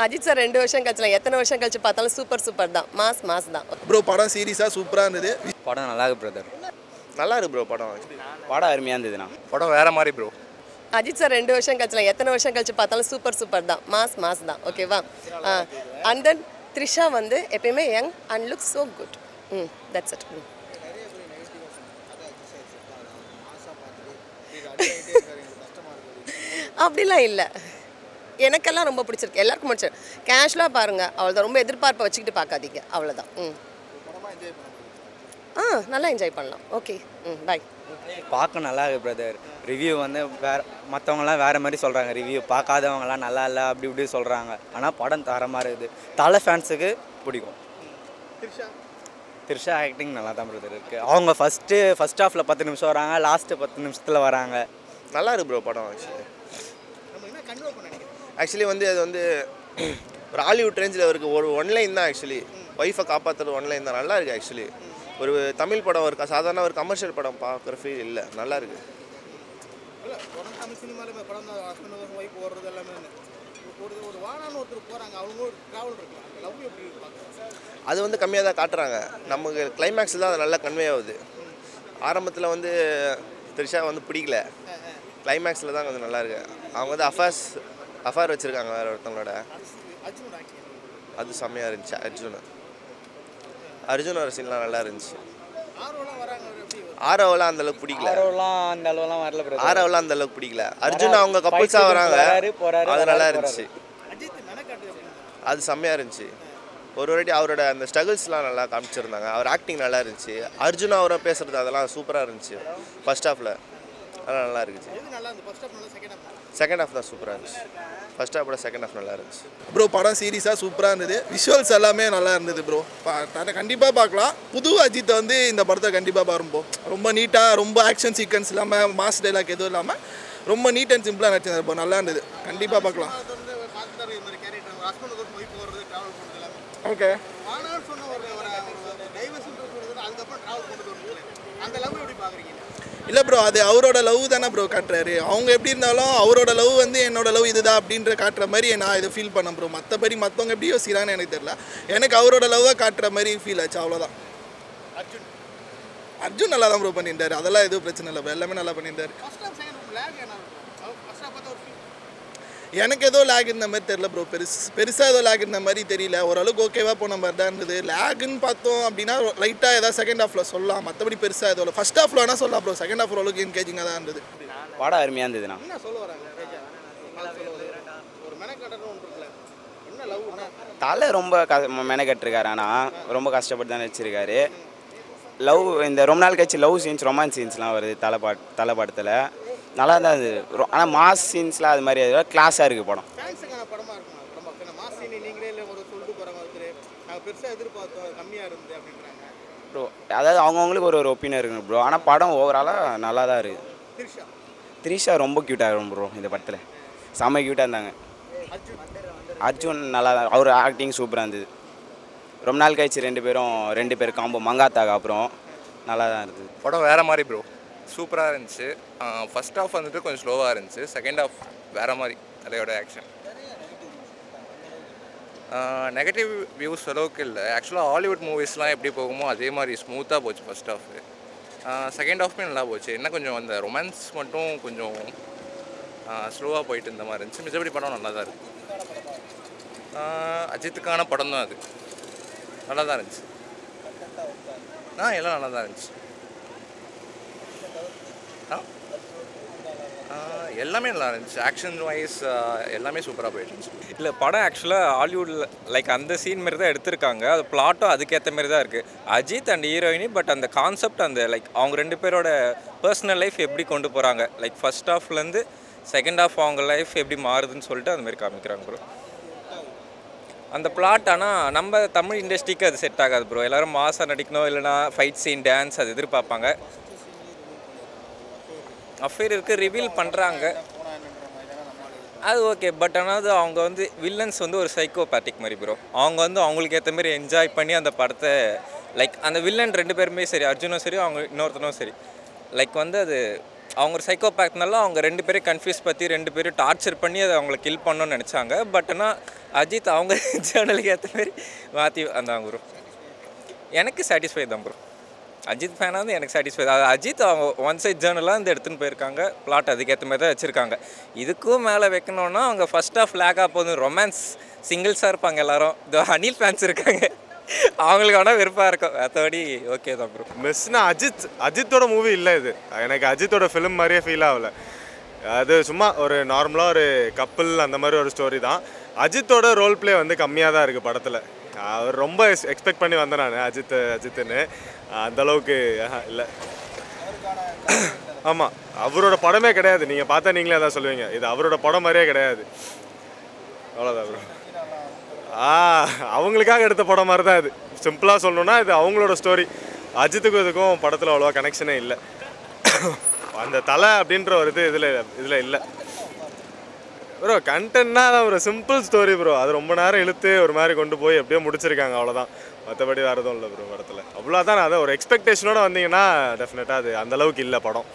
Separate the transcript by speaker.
Speaker 1: Ajith sir 2 வருஷம் கழிச்சுல எத்தனை வருஷம் கழிச்சு பார்த்தாலும் சூப்பர் தான். மாஸ் தான்.
Speaker 2: ப்ரோ படம் சீரியஸா சூப்பரா இருந்தது.
Speaker 3: படம் நல்லா இருக்கு பிரதர்.
Speaker 4: நல்லா இருக்கு ப்ரோ படம்.
Speaker 3: படம் அருமையாக இருந்ததுண்ணா.
Speaker 4: படம் வேற மாதிரி ப்ரோ.
Speaker 1: அஜித் சார் 2 வருஷம் கழிச்சுல எத்தனை வருஷம் கழிச்சு பார்த்தாலும் சூப்பர் தான். மாஸ் தான். ஓகேவா? அண்ட் தென் த்ரிஷா வந்து எப்பயுமே young and look so good. That's it. அப்படிலாம் இல்லை. எனக்கெல்லாம் ரொம்ப பிடிச்சிருக்கு. எல்லாருக்கும் பிடிச்சிருக்கு. கேஷுவலாக பாருங்கள், அவ்வளோதான். ரொம்ப எதிர்பார்ப்பை வச்சுக்கிட்டு பார்க்காதீங்க, அவ்வளோதான். நல்லா என்ஜாய் பண்ணலாம். ஓகே, பாய்.
Speaker 3: பார்க்க நல்லா இருக்கு பிரதர். ரிவ்யூ வந்து மற்றவங்களாம் வேறு மாதிரி சொல்கிறாங்க. ரிவ்யூ பார்க்காதவங்களாம் நல்லா இல்லை அப்படி இப்படி சொல்கிறாங்க. ஆனால் படம் தரமாக இருக்குது. தலை ஃபேன்ஸுக்கு பிடிக்கும். த்ரிஷா ஆக்டிங் நல்லா தான் பிரதர் இருக்குது. அவங்க ஃபஸ்ட் ஹாஃபில் 10 நிமிஷம் வராங்க, லாஸ்ட்டு 10 நிமிஷத்தில் வராங்க.
Speaker 4: நல்லா இருக்கு ப்ரோ படம். ஆக்சுவலி வந்து அது வந்து ஒரு ஹாலிவுட் ரேஞ்சில் இருக்குது. ஒரு ஒன்லைன் தான் ஆக்சுவலி. ஒய்ஃபை காப்பாற்றுறது ஒன்லைன் தான். நல்லா இருக்குது ஆக்சுவலி. ஒரு தமிழ் படம் ஒரு சாதாரண ஒரு கமர்ஷியல் படம் பார்க்குற ஃபீல் இல்லை. நல்லா இருக்குது. அது வந்து கம்மியாக தான் காட்டுறாங்க. நமக்கு கிளைமேக்ஸில் தான் அது நல்லா கன்வே ஆகுது. ஆரம்பத்தில் வந்து த்ரிஷா வந்து பிடிக்கல. கிளைமேக்ஸில் தான் கொஞ்சம் நல்லா இருக்கு. அவங்க வந்து அஃபேர் வச்சுருக்காங்க வேறு ஒருத்தவங்களோட. அது செம்மையாக இருந்துச்சு. அர்ஜுன் ஒரு சீன்லாம் நல்லா இருந்துச்சு. ஆரோவெலாம் அந்த அளவுக்கு பிடிக்கல. ஆரோவெலாம் அந்த அளவுக்கு பிடிக்கல. அர்ஜுன் அவங்க கப்புள்ஸாக வராங்க, அது நல்லா இருந்துச்சு. அது செம்மையாக இருந்துச்சு. ஒரு வாட்டி அவரோட அந்த ஸ்ட்ரகிள்ஸ்லாம் நல்லா காமிச்சிருந்தாங்க. அவர் ஆக்டிங் நல்லா இருந்துச்சு. அர்ஜுன் அவரை பேசுகிறது அதெல்லாம் சூப்பராக இருந்துச்சு. ஃபர்ஸ்ட் ஹாஃபில் அதெல்லாம் நல்லா இருந்துச்சு. செகண்ட் ஹாஃப் தான் சூப்பராக இருந்துச்சு. ஃபர்ஸ்ட் ஹாஃபோட செகண்ட் ஹாஃப் நல்லா இருந்துச்சு.
Speaker 2: ப்ரோ படம் சீரியஸாக சூப்பராக இருந்தது. விஷுவல்ஸ் எல்லாமே நல்லா இருந்தது ப்ரோ. கண்டிப்பாக பார்க்கலாம். புது அஜித்தை வந்து இந்த படத்தை கண்டிப்பாக பாருப்போம். ரொம்ப நீட்டாக, ரொம்ப ஆக்ஷன் சீக்வன்ஸ் இல்லாமல், மாஸ் டைலாக் எதுவும் இல்லாமல் ரொம்ப நீட் அண்ட் சிம்பிளாக நடிச்சிருந்தது. இப்போ நல்லா இருந்தது. கண்டிப்பாக பார்க்கலாம். ஓகே. இல்லை ப்ரோ, அது அவரோட லவ் தானே ப்ரோ காட்டுறாரு. அவங்க எப்படி இருந்தாலும் அவரோட லவ் வந்து என்னோட லவ் இதுதான் அப்படின்ற காட்டுற மாதிரி நான் இதை ஃபீல் பண்ணேன் ப்ரோ. மற்றபடி மற்றவங்க எப்படி யோசிக்கிறான்னு எனக்கு தெரியல. எனக்கு அவரோட லவ்வாக காட்டுற மாதிரி ஃபீல் ஆச்சு, அவ்வளோதான். அர்ஜுன் நல்லா தான் ப்ரோ பண்ணியிருந்தாரு. அதெல்லாம் எதுவும் பிரச்சனை இல்லை. எல்லாமே நல்லா பண்ணியிருந்தாரு. எனக்கு ஏதோ லேக் இருந்த மாதிரி தெரியல ப்ரோ. பெருசாக ஏதோ லேக் இருந்த மாதிரி தெரியல. ஓரளவுக்கு ஓகேவாக போன மாதிரி தான் இருந்தது. லேக்குன்னு பார்த்தோம் அப்படின்னா லைட்டாக ஏதாவது செகண்ட் ஹாஃபில் சொல்லலாம். மற்றபடி பெருசாக ஏதோ இல்லை. ஃபர்ஸ்ட் ஹாஃபில் வேணால் சொல்லலாம் ப்ரோ. செகண்ட் ஹாஃப் ஓரளவுக்கு என்கேஜிங்காக தான் இருந்தது.
Speaker 3: படம் அருமையாக இருந்ததுண்ணா. தலை ரொம்ப மெனக்கட்டிருக்காரு. ஆனால் ரொம்ப கஷ்டப்பட்டு தான் வச்சுருக்காரு. லவ் இந்த ரொம்ப நாள் கழிச்சு லவ் சீன்ஸ், ரொமான்ஸ் சீன்ஸ்லாம் வருது தலை படத்தில். நல்லா தான் அது. ஆனால் மாஸ் சீன்ஸ்லாம் அது மாதிரி கிளாஸாக இருக்குது படம். ப்ரோ அதாவது அவங்கவுங்களுக்கு ஒரு ஒப்பீனியன் இருக்குங்க ப்ரோ. ஆனால் படம் ஓவராலாக நல்லா தான் இருக்குது. த்ரிஷா ரொம்ப க்யூட்டாக இருக்கும் ப்ரோ இந்த படத்தில். செம்ம க்யூட்டாக இருந்தாங்க. அர்ஜுன் நல்லா தான், அவர் ஆக்டிங் சூப்பராக இருந்தது. ரொம்ப நாள் கழிச்சு ரெண்டு பேர் காம்போ மங்காத்தாக்கு அப்புறம் நல்லா தான் இருந்தது.
Speaker 5: படம் வேறு மாதிரி ப்ரோ. சூப்பராக இருந்துச்சு. ஃபஸ்ட் ஹாஃப் வந்துட்டு கொஞ்சம் ஸ்லோவாக இருந்துச்சு. செகண்ட் ஹாஃப் வேறு மாதிரி தலையோட ஆக்ஷன். நெகட்டிவ் வியூஸ் அளவுக்கு இல்லை. ஆக்சுவலாக ஹாலிவுட் மூவிஸ்லாம் எப்படி போகுமோ அதே மாதிரி ஸ்மூத்தாக போச்சு ஃபஸ்ட் ஹாஃபு. செகண்ட் ஹாஃப்மே நல்லா போச்சு. என்ன கொஞ்சம் அந்த ரொமான்ஸ் மட்டும் கொஞ்சம் ஸ்லோவாக போயிட்டு இருந்த மாதிரி இருந்துச்சு. மிச்சபடி படம் நல்லா தான் இருக்குது. அஜித்துக்கான படம் தான் அது. நல்லா தான் இருந்துச்சு. எல்லாம் நல்லா தான் இருந்துச்சு. எல்லாமே நல்லா இருந்துச்சு. ஆக்ஷன் வைஸ் எல்லாமே சூப்பராக போயிட்டு இருந்துச்சு.
Speaker 6: இல்லை படம் ஆக்சுவலாக ஹாலிவுட்டில் லைக் அந்த சீன் மாரி தான் எடுத்திருக்காங்க. அது பிளாட்டும் அதுக்கேற்ற மாரி தான் இருக்குது. அஜித் அண்ட் ஹீரோயினி. பட் அந்த கான்செப்ட் அந்த லைக் அவங்க 2 பேரோட பர்சனல் லைஃப் எப்படி கொண்டு போகிறாங்க, லைக் ஃபர்ஸ்ட் ஹாஃப்லேருந்து செகண்ட் ஹாஃப் அவங்க லைஃப் எப்படி மாறுதுன்னு சொல்லிட்டு அந்த மாதிரி காமிக்கிறாங்க ப்ரோ. அந்த பிளாட் ஆனால் நம்ம தமிழ் இண்டஸ்ட்ரிக்கு அது செட் ஆகாது ப்ரோ. எல்லோரும் மாசாக நடிக்கணும், இல்லைனா ஃபைட் சீன், டான்ஸ் அது எதிர்பார்ப்பாங்க. அஃபேர் இருக்குது, ரிவீல் பண்ணுறாங்க, அது ஓகே. பட் ஆனால் அது அவங்க வந்து வில்லன்ஸ் வந்து ஒரு சைக்கோபேட்டிக் மாதிரி ப்ரோ. அவங்க வந்து அவங்களுக்கு ஏற்ற மாதிரி என்ஜாய் பண்ணி அந்த படத்தை லைக் அந்த வில்லன் 2 பேருமே சரி, அர்ஜுனும் சரி அவங்க இன்னொருத்தனும் சரி, லைக் வந்து அது அவங்க ஒரு சைக்கோபேக்னால அவங்க 2 பேரும் கன்ஃபியூஸ் பற்றி 2 பேரும் டார்ச்சர் பண்ணி அதை அவங்கள கில் பண்ணணும்னு நினச்சாங்க. பட் ஆனால் அஜித் அவங்க ஜேர்னலுக்கு ஏற்ற மாதிரி மாற்றி வந்தாங்க ப்ரோ. எனக்கு சாட்டிஸ்ஃபை தான் ப்ரோ. அஜித் ஃபேனாக வந்து எனக்கு சாட்டிஸ்ஃபை. அது அஜித் அவங்க ஒன் சைட் ஜேர்னலாக வந்து எடுத்துன்னு போயிருக்காங்க. பிளாட் அதுக்கேற்ற மாதிரி தான் வச்சுருக்காங்க. இதுக்கும் மேலே வைக்கணுன்னா அவங்க ஃபஸ்ட் ஆஃப் லேக்காக போதும். ரொமான்ஸ் சிங்கிள்ஸாக இருப்பாங்க எல்லோரும். இதோ அனில் ஃபேன்ஸ் இருக்காங்க, அவங்களுக்கு வேணால் விருப்பம் இருக்கும். மற்றபடி ஓகே தான் ப்ரோ.
Speaker 7: மிஸ்னா அஜித்தோட மூவி இல்லை இது. எனக்கு அஜித்தோட ஃபிலிம் மாதிரியே ஃபீல் ஆகலை. அது சும்மா ஒரு நார்மலாக ஒரு கப்பிள் அந்த மாதிரி ஒரு ஸ்டோரி தான். அஜித்தோட ரோல் ப்ளே வந்து கம்மியாக தான் இருக்குது படத்தில். அவர் ரொம்ப எக்ஸ்பெக்ட் பண்ணி வந்தேன் நான் அஜித்துன்னு. அந்தளவுக்கு இல்லை. ஆமாம், அவரோட படமே கிடையாது. நீங்கள் பார்த்தா நீங்களே அதான் சொல்லுவீங்க, இது அவரோட படம் மாதிரியே கிடையாது. அவ்வளோதான் ப்ரோ. அவங்களுக்காக எடுத்த படம் மாதிரி தான் இது. சிம்பிளாக சொல்லணுன்னா இது அவங்களோட ஸ்டோரி. அஜித்துக்கும் இதுக்கும் படத்தில் அவ்வளோவா கனெக்ஷனே இல்லை. அந்த தலை அப்படின்ற ஒரு இதில் இல்லை ப்ரோ. கண்டென்ட்னா அது ஒரு சிம்பிள் ஸ்டோரி ப்ரோ. அது ரொம்ப நேரம் இழுத்து ஒரு மாதிரி கொண்டு போய் எப்படியோ முடிச்சிருக்காங்க, அவ்வளோதான். மற்றபடி வேறு எதுவும் இல்லை ப்ரோ படத்தில். அவ்வளோதான். அதை ஒரு எக்ஸ்பெக்டேஷனோடு வந்தீங்கன்னா டெஃபினட்டாக அது அந்தளவுக்கு இல்லை படம்.